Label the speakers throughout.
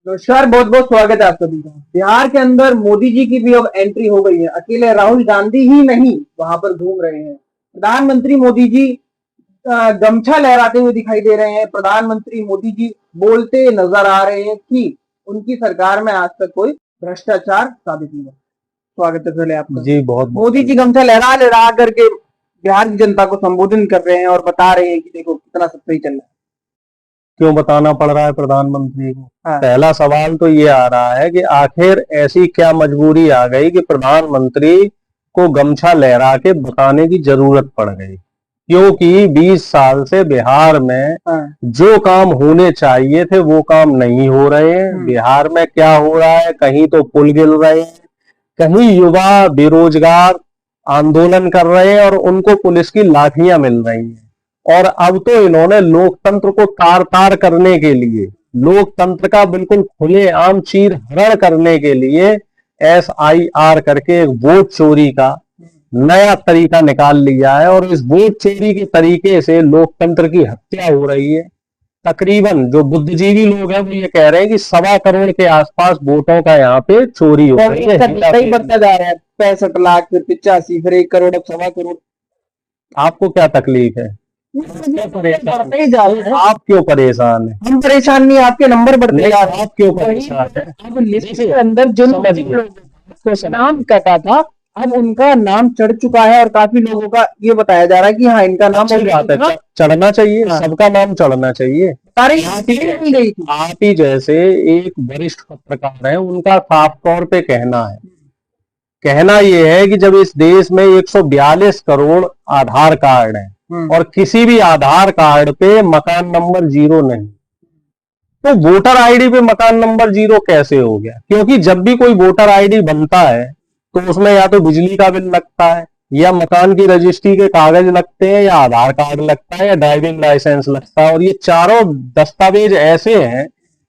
Speaker 1: नमस्कार, बहुत बहुत स्वागत है आप सभी का। बिहार के अंदर मोदी जी की भी अब एंट्री हो गई है। अकेले राहुल गांधी ही नहीं वहां पर घूम रहे हैं। प्रधानमंत्री मोदी जी गमछा लहराते हुए दिखाई दे रहे हैं। प्रधानमंत्री मोदी जी बोलते नजर आ रहे हैं कि उनकी सरकार में आज तक कोई भ्रष्टाचार साबित नहीं हुआ। स्वागत है पहले आपका
Speaker 2: जी। बहुत
Speaker 1: मोदी जी गमछा लहरा लहरा करके बिहार की जनता को संबोधन कर रहे हैं और बता रहे हैं कि देखो कितना सब सही चल रहा है।
Speaker 2: क्यों बताना पड़ रहा है प्रधानमंत्री को?
Speaker 1: हाँ।
Speaker 2: पहला सवाल तो ये आ रहा है कि आखिर ऐसी क्या मजबूरी आ गई कि प्रधानमंत्री को गमछा लहरा के बताने की जरूरत पड़ गई? क्योंकि 20 साल से बिहार में जो काम होने चाहिए थे वो काम नहीं हो रहे हैं। बिहार में क्या हो रहा है, कहीं तो पुल गिर रहे हैं, कहीं युवा बेरोजगार आंदोलन कर रहे हैं और उनको पुलिस की लाठियां मिल रही हैं। और अब तो इन्होंने लोकतंत्र को तार तार करने के लिए, लोकतंत्र का बिल्कुल खुलेआम चीर हरण करने के लिए SIR करके एक वोट चोरी का नया तरीका निकाल लिया है। और इस वोट चोरी के तरीके से लोकतंत्र की हत्या हो रही है। तकरीबन जो बुद्धिजीवी लोग हैं वो ये कह रहे हैं कि 1.25 करोड़ के आसपास वोटों का यहाँ पे चोरी हो रही है।
Speaker 1: बढ़ता जा रहा है, 65 लाख, फिर 85, फिर 1 करोड़, अब 1.25 करोड़।
Speaker 2: आपको क्या तकलीफ है?
Speaker 1: बढ़ते ही जा रहे हैं।
Speaker 2: आप क्यों परेशान है?
Speaker 1: हम परेशान नहीं, आपके नंबर बढ़ते जा रहे हैं।
Speaker 2: आप क्यों परेशान है?
Speaker 1: अब लिस्ट के अंदर जिन लोगों को नाम कटा था, अब उनका नाम चढ़ चुका है और काफी लोगों का ये बताया जा रहा है कि हाँ, इनका नाम
Speaker 2: चढ़ना चाहिए। सबका नाम चढ़ना चाहिए।
Speaker 1: गई थी।
Speaker 2: आप ही जैसे एक वरिष्ठ पत्रकार है, उनका साफ तौर पे कहना यह है कि जब इस देश में 142 करोड़ आधार कार्ड हैं और किसी भी आधार कार्ड पे मकान नंबर 0 नहीं, तो वोटर आईडी पे मकान नंबर 0 कैसे हो गया? क्योंकि जब भी कोई वोटर आईडी बनता है तो उसमें या तो बिजली का बिल लगता है, या मकान की रजिस्ट्री के कागज लगते हैं, या आधार कार्ड लगता है, या ड्राइविंग लाइसेंस लगता है। और ये चारों दस्तावेज ऐसे हैं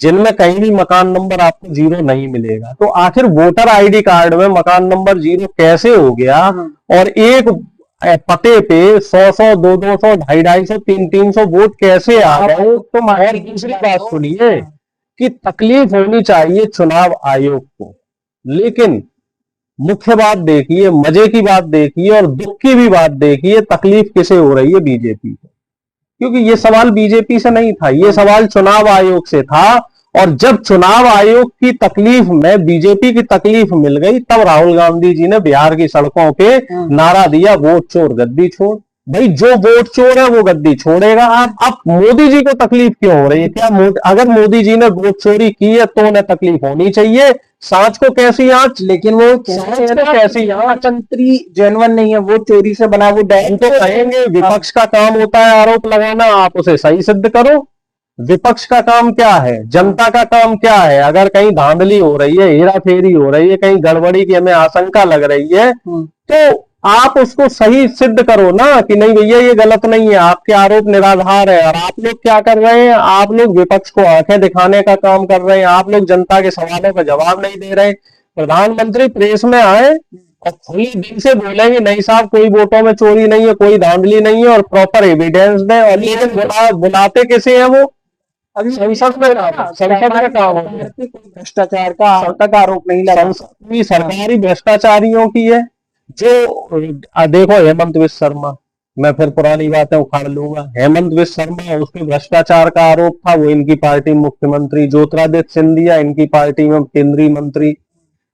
Speaker 2: जिनमें कहीं भी मकान नंबर आपको 0 नहीं मिलेगा। तो आखिर वोटर आईडी कार्ड में मकान नंबर 0 कैसे हो गया? और एक पते पे 100, 200, 250, 300 वोट कैसे आ गए? तो और दूसरी बात सुनिए कि तकलीफ होनी चाहिए चुनाव आयोग को, लेकिन मुख्य बात देखिए, मजे की बात देखिए और दुख की भी बात देखिए, तकलीफ किसे हो रही है? बीजेपी को। क्योंकि ये सवाल बीजेपी से नहीं था, ये सवाल चुनाव आयोग से था। और जब चुनाव आयोग की तकलीफ में बीजेपी की तकलीफ मिल गई, तब राहुल गांधी जी ने बिहार की सड़कों पे नारा दिया, वोट चोर गद्दी छोड़। भाई, जो वोट चोर है वो गद्दी छोड़ेगा। अब मोदी जी को तकलीफ क्यों हो रही है? क्या अगर मोदी जी ने वोट चोरी की है तो उन्हें तकलीफ होनी चाहिए। सांच को कैसी आंच, लेकिन वो कैसी आंच
Speaker 1: जेन्युइन नहीं है, वो चोरी से बना, वो
Speaker 2: तो कहेंगे विपक्ष का काम होता है आरोप लगाना, आप उसे सही सिद्ध करो। विपक्ष का काम क्या है? जनता का काम क्या है? अगर कहीं धांधली हो रही है, हेरा फेरी हो रही है, कहीं गड़बड़ी की हमें आशंका लग रही है, तो आप उसको सही सिद्ध करो ना कि नहीं भैया ये गलत नहीं है, आपके आरोप निराधार है। और आप लोग क्या कर रहे हैं? आप लोग विपक्ष को आंखें दिखाने का काम कर रहे हैं। आप लोग जनता के सवालों का जवाब नहीं दे रहे। प्रधानमंत्री प्रेस में आए और खुले दिल से बोलेंगे नहीं साहब, कोई वोटों में चोरी नहीं है, कोई धांधली नहीं है, और प्रॉपर एविडेंस दें। और लेकिन बुलाते कैसे हैं वो? अभी संसद में काम है,
Speaker 1: भ्रष्टाचार का तक आरोप नहीं लगा।
Speaker 2: सरकारी भ्रष्टाचारियों की है। जो देखो हेमंत विश्व शर्मा, मैं फिर पुरानी बातें उखाड़ लूंगा। हेमंत विश्व शर्मा, उसके भ्रष्टाचार का आरोप था, वो इनकी पार्टी मुख्यमंत्री। ज्योतिरादित्य सिंधिया इनकी पार्टी में केंद्रीय मंत्री।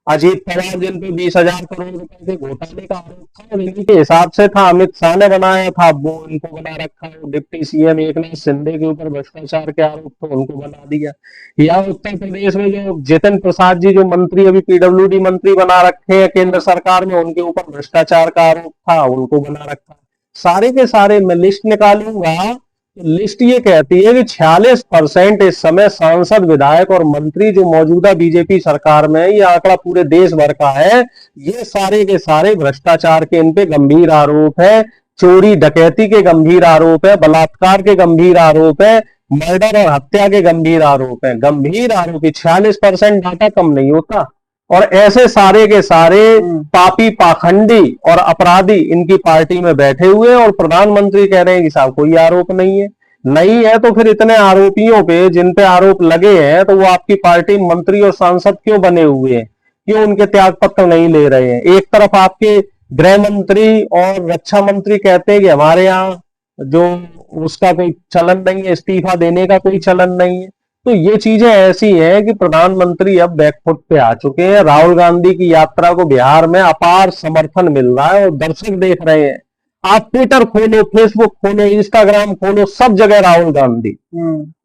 Speaker 2: अजीत पवार जिन पे 20,000 करोड़ रुपए के घोटाले का आरोप था, और इनके हिसाब से था, अमित शाह ने बनाया था, वो इनको बना रखा है। डिप्टी CM एकनाथ शिंदे के ऊपर भ्रष्टाचार के आरोप थे, उनको बना दिया। या उत्तर प्रदेश में जो जितिन प्रसाद जी, जो मंत्री अभी PWD मंत्री बना रखे हैं केंद्र सरकार में, उनके ऊपर भ्रष्टाचार का आरोप था, उनको बना रखा। सारे के सारे मैं लिस्ट निकालूंगा, लिस्ट ये कहती है कि 46% इस समय सांसद, विधायक और मंत्री जो मौजूदा बीजेपी सरकार में है, ये आंकड़ा पूरे देश भर का है, ये सारे के सारे भ्रष्टाचार के इन पे गंभीर आरोप है। चोरी डकैती के गंभीर आरोप है, बलात्कार के गंभीर आरोप है, मर्डर और हत्या के गंभीर आरोप है। गंभीर आरोप, 46% डाटा कम नहीं होता। और ऐसे सारे के सारे पापी, पाखंडी और अपराधी इनकी पार्टी में बैठे हुए हैं, और प्रधानमंत्री कह रहे हैं कि साहब कोई आरोप नहीं है। नहीं है तो फिर इतने आरोपियों पे, जिन पे आरोप लगे हैं, तो वो आपकी पार्टी मंत्री और सांसद क्यों बने हुए हैं? क्यों उनके त्याग पत्र नहीं ले रहे हैं? एक तरफ आपके गृह मंत्री और रक्षा मंत्री कहते हैं कि हमारे यहाँ जो उसका कोई चलन नहीं है, इस्तीफा देने का कोई चलन नहीं है। तो ये चीजें ऐसी हैं कि प्रधानमंत्री अब बैकफुट पे आ चुके हैं। राहुल गांधी की यात्रा को बिहार में अपार समर्थन मिल रहा है और दर्शक देख रहे हैं। आप ट्विटर खोलो, फेसबुक खोलो, इंस्टाग्राम खोलो, सब जगह राहुल गांधी।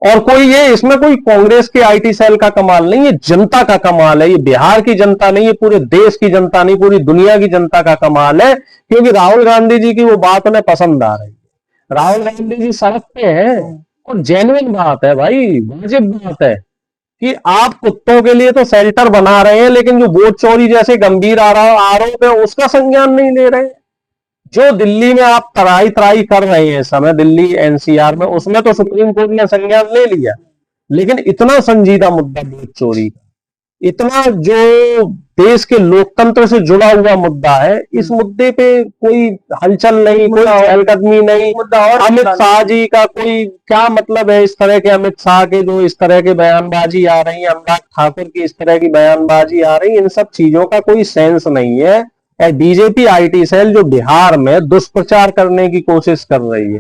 Speaker 2: और कोई ये इसमें कोई कांग्रेस के आईटी सेल का कमाल नहीं है, जनता का कमाल है। ये बिहार की जनता नहीं है, पूरे देश की जनता नहीं, पूरी दुनिया की जनता का कमाल है, क्योंकि राहुल गांधी जी की वो बात उन्हें पसंद आ रही है। राहुल गांधी जी सड़क पे हैं और जेन्युइन बात है भाई, वाजिब बात है कि आप कुत्तों के लिए तो शेल्टर बना रहे हैं, लेकिन जो वोट चोरी जैसे गंभीर आरोप है उसका संज्ञान नहीं ले रहे हैं। जो दिल्ली में आप तराई तराई कर रहे हैं इस समय, दिल्ली एनसीआर में, उसमें तो सुप्रीम कोर्ट ने संज्ञान ले लिया, लेकिन इतना संजीदा मुद्दा वोट चोरी का, इतना जो देश के लोकतंत्र से जुड़ा हुआ मुद्दा है, इस मुद्दे पे कोई हलचल नहीं, कोई चहलकदमी नहीं। अमित शाह जी का कोई क्या मतलब है? इस तरह के अमित शाह के जो इस तरह के बयानबाजी आ रही है, अनुराग ठाकुर की इस तरह की बयानबाजी आ रही है, इन सब चीजों का कोई सेंस नहीं है। बीजेपी आईटी सेल जो बिहार में दुष्प्रचार करने की कोशिश कर रही है,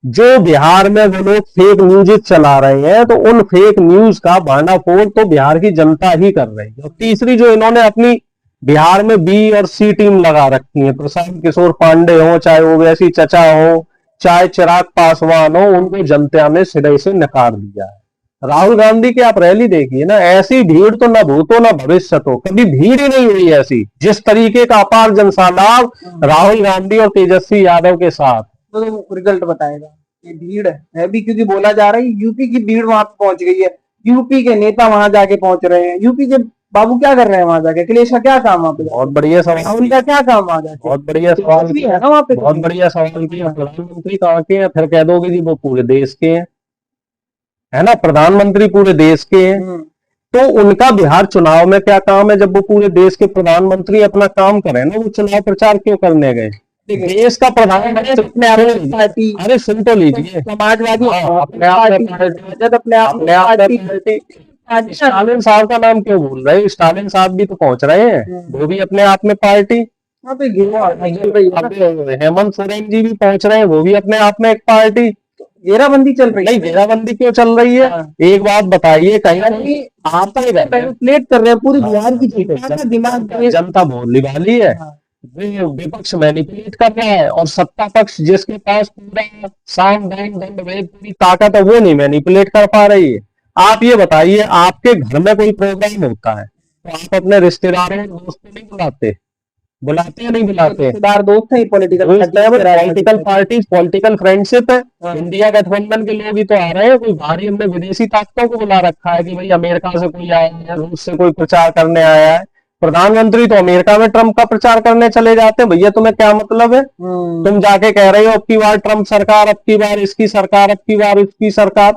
Speaker 2: जो बिहार में वो लोग फेक न्यूज चला रहे हैं, तो उन फेक न्यूज का भांडाफोड़ तो बिहार की जनता ही कर रही है। और तीसरी, जो इन्होंने अपनी बिहार में बी और सी टीम लगा रखी है, प्रशांत किशोर पांडे हो, चाहे ओवैसी चचा हो, चाहे चिराग पासवान हो, उनको जनता ने सिरे से नकार दिया है। राहुल गांधी की आप रैली देखिए ना, ऐसी भीड़ तो ना भूतो ना भविष्य तो कभी भीड़ ही नहीं हुई ऐसी, जिस तरीके का अपार जनसैलाब राहुल गांधी और तेजस्वी यादव के साथ।
Speaker 1: तो रिजल्ट बताएगा ये भीड़ है भी, क्योंकि बोला जा रहा है यूपी की भीड़ वहां पे पहुंच गई है, यूपी के नेता वहां जाके पहुंच रहे हैं। यूपी के बाबू क्या कर रहे हैं वहां जाके? अखिलेश का क्या काम वहां पे?
Speaker 2: बहुत बढ़िया सवाल,
Speaker 1: उनका क्या काम वहां जाके?
Speaker 2: बहुत बढ़िया सवाल
Speaker 1: भी है ना वहां पे।
Speaker 2: बहुत बढ़िया सवाल किया। प्रधानमंत्री कहाँ के हैं? फिर कह दोगे जी वो पूरे देश के हैं, है ना, प्रधानमंत्री पूरे देश के हैं। तो उनका बिहार चुनाव में क्या काम है? जब वो पूरे देश के प्रधानमंत्री अपना काम करें ना, वो चुनाव प्रचार क्यों करने गए? देश का प्रधानमंत्री अपने आप में, अरे सुन तो लीजिए,
Speaker 1: समाजवादी
Speaker 2: अपने आप में स्टालिन साहब का नाम क्यों भूल रहे? स्टालिन साहब भी तो पहुंच रहे हैं, वो भी अपने आप में पार्टी। हेमंत सोरेन जी भी पहुंच रहे हैं, वो भी अपने आप में एक पार्टी।
Speaker 1: घेराबंदी चल रही है।
Speaker 2: नहीं, घेराबंदी क्यों चल रही है? एक बात बताइए, कहीं आप
Speaker 1: मैनिपुलेट कर रहे हैं पूरी बिहार की दिमाग,
Speaker 2: जनता भोली भाली है, विपक्ष मैनिपुलेट कर रहा है, और सत्ता पक्ष जिसके पास पूरा साम दाम दंड भेद पूरी ताकत है, वो नहीं मैनिपुलेट कर पा रही है। आप ये बताइए, आपके घर में कोई प्रोग्राम होता है तो आप अपने रिश्तेदारों दोस्तों नहीं बुलाते हैं नहीं बुलाते?
Speaker 1: रिश्तेदार दोस्त है,
Speaker 2: पॉलिटिकल पार्टीज, पॉलिटिकल फ्रेंडशिप है। इंडिया गठबंधन के लोग ही तो आ रहे हैं, कोई बाहरी हमने विदेशी ताकतों को बुला रखा है कि भाई अमेरिका से कोई आया है, रूस से कोई प्रचार करने आया है। प्रधानमंत्री तो अमेरिका में ट्रंप का प्रचार करने चले जाते हैं। भैया तुम्हें क्या मतलब है? तुम जाके कह रहे हो अब की बार ट्रंप सरकार, अब की बार इसकी सरकार, अब की बार इसकी सरकार।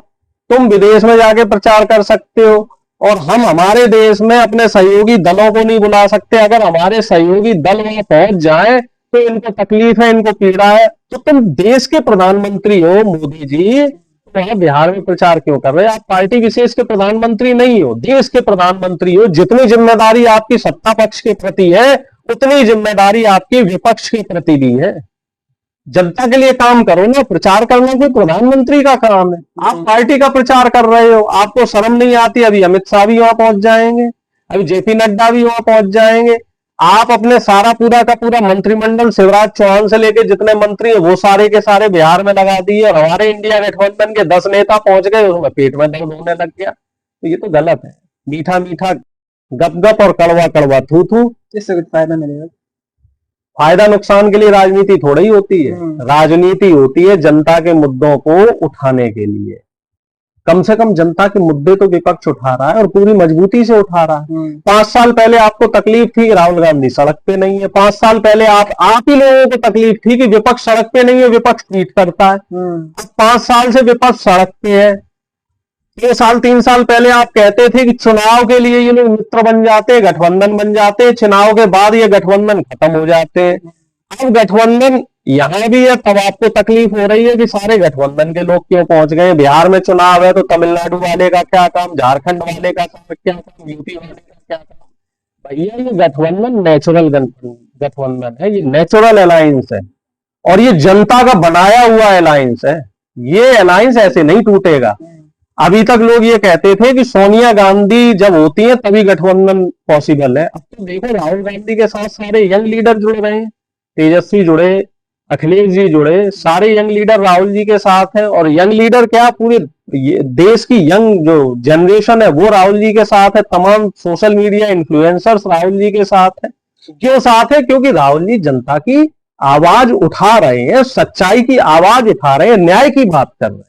Speaker 2: तुम विदेश में जाके प्रचार कर सकते हो, और हम हमारे देश में अपने सहयोगी दलों को नहीं बुला सकते। अगर हमारे सहयोगी दल वहां पहुंच जाए तो इनको तकलीफ है, इनको पीड़ा है। तो तुम देश के प्रधानमंत्री हो मोदी जी, तो वहां बिहार में प्रचार क्यों कर रहे हैं? आप पार्टी विशेष के प्रधानमंत्री नहीं हो, देश के प्रधानमंत्री हो। जितनी जिम्मेदारी आपकी सत्ता पक्ष के प्रति है, उतनी जिम्मेदारी आपकी विपक्ष के प्रति भी है। जनता के लिए काम करो ना, प्रचार करना कोई प्रधानमंत्री का काम है। आप पार्टी का प्रचार कर रहे हो, आपको शर्म नहीं आती? अभी अमित शाह भी वहां पहुंच जाएंगे, अभी जेपी नड्डा भी वहां पहुंच जाएंगे। आप अपने सारा पूरा का पूरा मंत्रिमंडल, शिवराज चौहान से लेके जितने मंत्री है वो सारे के सारे बिहार में लगा दिए, और हमारे इंडिया गठबंधन के 10 नेता पहुंच गए, उसमें पेट में दर्द होने लग गया। तो ये तो गलत है। मीठा मीठा गप गप और कड़वा कड़वा थू थू,
Speaker 1: इससे कुछ फायदा मिलेगा?
Speaker 2: फायदा नुकसान के लिए राजनीति थोड़ी ही होती है। राजनीति होती है जनता के मुद्दों को उठाने के लिए। कम से कम जनता के मुद्दे तो विपक्ष उठा रहा है, और पूरी मजबूती से उठा रहा है। 5 साल पहले आपको तकलीफ थी कि राहुल गांधी सड़क पे नहीं है। 5 साल पहले आप ही लोगों को तकलीफ थी कि विपक्ष सड़क पे नहीं है, विपक्ष ट्वीट करता है। अब 5 साल से विपक्ष सड़क पे है। 3 साल पहले आप कहते थे कि चुनाव के लिए ये लोग मित्र बन जाते, गठबंधन बन जाते, चुनाव के बाद ये गठबंधन खत्म हो जाते हैं। अब गठबंधन यहाँ भी है, तब आपको तकलीफ हो रही है कि सारे गठबंधन के लोग क्यों पहुंच गए। बिहार में चुनाव है तो तमिलनाडु वाले का क्या काम, झारखंड वाले का क्या काम, यूपी वाले का क्या काम। भैया ये गठबंधन नेचुरल गठबंधन है, ये नेचुरल अलायंस है और ये जनता का बनाया हुआ अलायंस है। ये अलायंस ऐसे नहीं टूटेगा। अभी तक लोग ये कहते थे कि सोनिया गांधी जब होती है तभी गठबंधन पॉसिबल है। अब तो देखो राहुल गांधी के साथ सारे यंग लीडर जुड़ रहे हैं, तेजस्वी जुड़े, अखिलेश जी जुड़े, सारे यंग लीडर राहुल जी के साथ हैं। और यंग लीडर क्या, पूरे देश की यंग जो जनरेशन है वो राहुल जी के साथ है। तमाम social media influencers Rahul ji के साथ है। क्यों साथ है? क्योंकि राहुल जी जनता की आवाज उठा रहे हैं, सच्चाई की आवाज उठा रहे हैं, न्याय की बात कर रहे हैं।